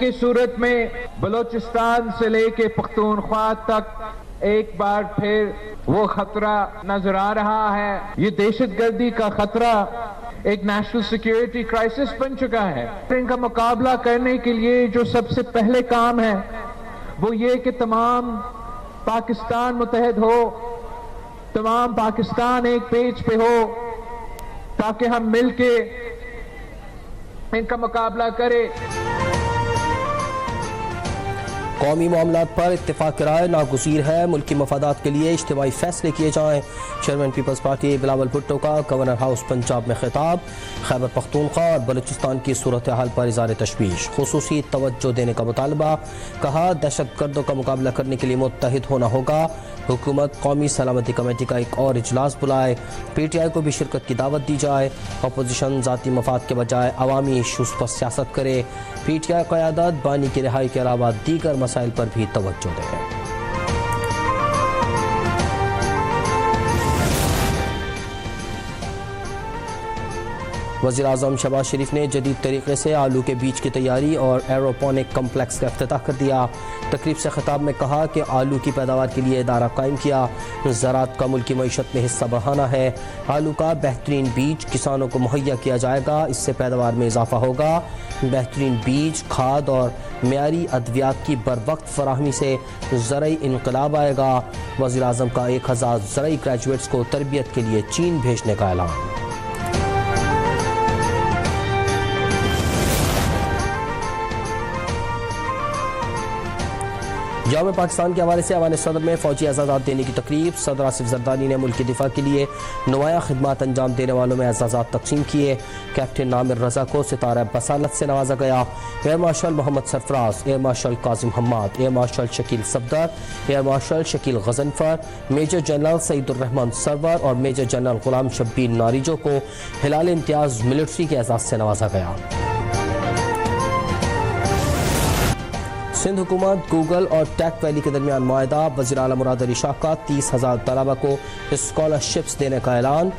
کی صورت میں بلوچستان سے لے کے پختونخوا تک ایک بار پھر وہ خطرہ نظر آ رہا ہے. یہ دہشت گردی کا خطرہ ایک نیشنل سیکیورٹی کرائسس بن چکا ہے. ان کا مقابلہ کرنے کے لیے جو سب سے پہلے کام ہے وہ یہ کہ تمام پاکستان متحد ہو، تمام پاکستان ایک پیج پہ ہو، تاکہ ہم مل کے ان کا مقابلہ کریں. قومی معاملات پر اتفاق رائے ناگزیر ہے، ملکی مفادات کے لیے اجتماعی فیصلے کیے جائیں. Chairman Peoples Party Bilawal Bhutto کا گورنر ہاؤس پنجاب میں خطاب. خیبر پختونخوا اور بلوچستان کی صورتحال پر اظہار تشویش، خصوصی توجہ دینے کا مطالبہ. کہا دہشت گردوں کا مقابلہ کرنے کے لیے متحد ہونا ہوگا. حکومت قومی سلامتی کمیٹی کا ایک اور اجلاس بلائے. پی ٹی آئی کو بھی شرکت کی دعوت دی جائے. اپوزیشن ذاتی مفاد کے بجائے عوامی ایشوز پر سیاست کرے. پی ٹی آئی قیادت بانی کی رہائی کے علاوہ دیگر مسائل پر بھی توجہ دے. وزیر اعظم شہباز شریف نے جدید طریقے سے آلو کے بیج کی تیاری اور ایروپونک کمپلیکس کا افتتاح کر دیا. تقریب سے خطاب میں کہا کہ آلو کی پیداوار کے لیے ادارہ قائم کیا. زراعت کا ملکی معیشت میں حصہ بڑھانا ہے. آلو کا بہترین بیج کسانوں کو مہیا کیا جائے گا، اس سے پیداوار میں اضافہ ہوگا. بہترین بیج، کھاد اور معیاری ادویات کی بروقت فراہمی سے زرعی انقلاب آئے گا. وزیر اعظم کا 1000 زرعی گریجویٹس کو تربیت کے لیے چین بھیجنے کا اعلان. یوم پاکستان کے حوالے سے ایوان صدر میں فوجی اعزازات دینے کی تقریب. صدر آصف زرداری نے ملکی دفاع کے لیے نمایاں خدمات انجام دینے والوں میں اعزازات تقسیم کیے. کیپٹن عامر رضا کو ستارہ بصالت سے نوازا گیا. Air marshal Muhammad Sarfaraz, air marshal Kazim Hammad, air marshal Shakeel Safdar, air marshal Shakeel Ghazanfar, major general Saeed ur-Rahman Sarwar اور میجر جنرل غلام شبیر ناریجو کو ہلال امتیاز ملٹری کے اعزاز سے نوازا گیا. سندھ حکومت، گوگل اور ٹیک ویلی کے درمیان معاہدہ. وزیر اعلیٰ مراد علی شاہ کا 30,000 طلبہ کو اسکالرشپس دینے کا اعلان.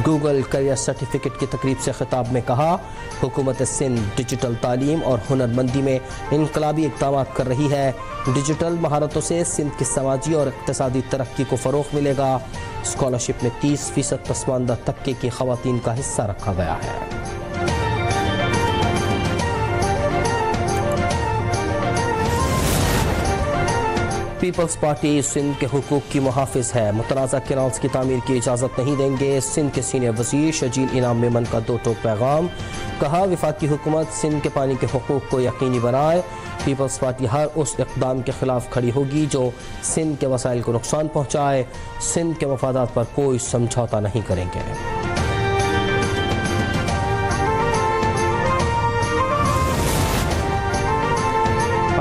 گوگل کیریئر سرٹیفکیٹ کی تقریب سے خطاب میں کہا حکومت سندھ ڈیجیٹل تعلیم اور ہنرمندی میں انقلابی اقدامات کر رہی ہے. ڈیجیٹل مہارتوں سے سندھ کی سماجی اور اقتصادی ترقی کو فروغ ملے گا. اسکالرشپ میں 30% پسماندہ طبقے کی خواتین کا حصہ رکھا گیا ہے. پیپلز پارٹی سندھ کے حقوق کی محافظ ہے. متنازع کینالز کی تعمیر کی اجازت نہیں دیں گے. سندھ کے سینئر وزیر شجیل انعام میمن کا دو ٹوک پیغام. کہا وفاقی حکومت سندھ کے پانی کے حقوق کو یقینی بنائے. پیپلز پارٹی ہر اس اقدام کے خلاف کھڑی ہوگی جو سندھ کے وسائل کو نقصان پہنچائے. سندھ کے مفادات پر کوئی سمجھوتا نہیں کریں گے.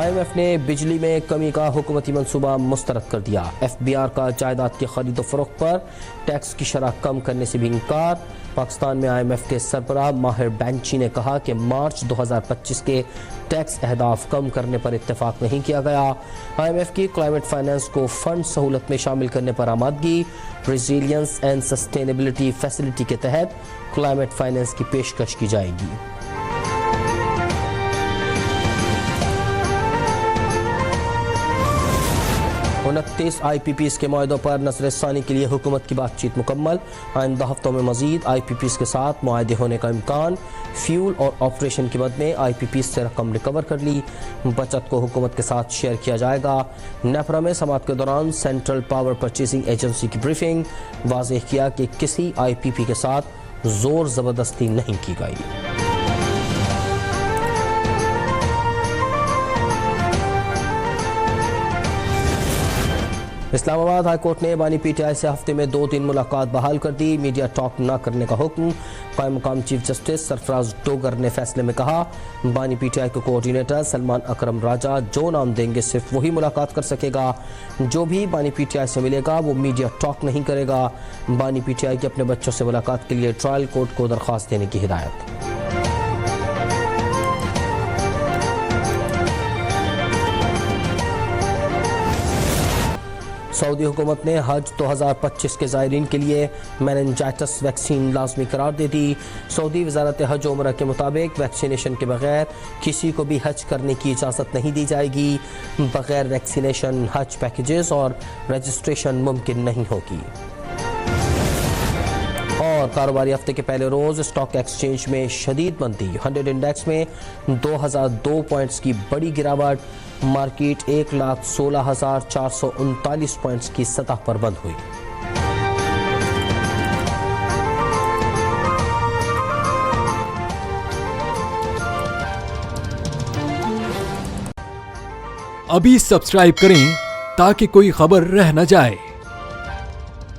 IMF نے بجلی میں کمی کا حکومتی منصوبہ مسترد کر دیا. FBR کا جائیداد کی خرید و فروخت پر ٹیکس کی شرح کم کرنے سے بھی انکار. پاکستان میں IMF کے سربراہ ماہر بینچی نے کہا کہ مارچ 2025 کے ٹیکس اہداف کم کرنے پر اتفاق نہیں کیا گیا. IMF کی کلائمیٹ فائنانس کو فنڈ سہولت میں شامل کرنے پر آمادگی. ریزیلینس اینڈ سسٹینیبلٹی فیسلٹی کے تحت کلائمیٹ فائنانس کی پیشکش کی جائے گی. 29 IPPs کے معاہدوں پر نظر ثانی کے لیے حکومت کی بات چیت مکمل. آئندہ ہفتوں میں مزید IPPs کے ساتھ معاہدے ہونے کا امکان. فیول اور آپریشن کی مد میں IPPs سے رقم ریکور کر لی. بچت کو حکومت کے ساتھ شیئر کیا جائے گا. نیپرا میں سماعت کے دوران سینٹرل پاور پرچیزنگ ایجنسی کی بریفنگ. واضح کیا کہ کسی IPP کے ساتھ زور زبردستی نہیں کی گئی. اسلام آباد ہائی کورٹ نے بانی PTI سے ہفتے میں 2 دن ملاقات بحال کر دی. میڈیا ٹاک نہ کرنے کا حکم. قائم مقام چیف جسٹس سرفراز ڈوگر نے فیصلے میں کہا بانی PTI کے کوآرڈینیٹر سلمان اکرم راجہ جو نام دیں گے صرف وہی ملاقات کر سکے گا. جو بھی بانی PTI سے ملے گا وہ میڈیا ٹاک نہیں کرے گا. بانی PTI کے اپنے بچوں سے ملاقات کے لیے ٹرائل کورٹ کو درخواست دینے کی ہدایت. سعودی حکومت نے حج 2025 کے زائرین کے لیے میننجائٹس ویکسین لازمی قرار دے دی۔ سعودی وزارت حج و عمرہ کے مطابق ویکسینیشن کے بغیر کسی کو بھی حج کرنے کی اجازت نہیں دی جائے گی۔ بغیر ویکسینیشن حج پیکیجز اور رجسٹریشن ممکن نہیں ہوگی۔ اور کاروباری ہفتے کے پہلے روز اسٹاک ایکسچینج میں شدید مندی، 100 انڈیکس میں 2002 پوائنٹس کی بڑی گراوٹ، مارکیٹ 1,16,439 پوائنٹس کی سطح پر بند ہوئی۔ ابھی سبسکرائب کریں تاکہ کوئی خبر رہ نہ جائے۔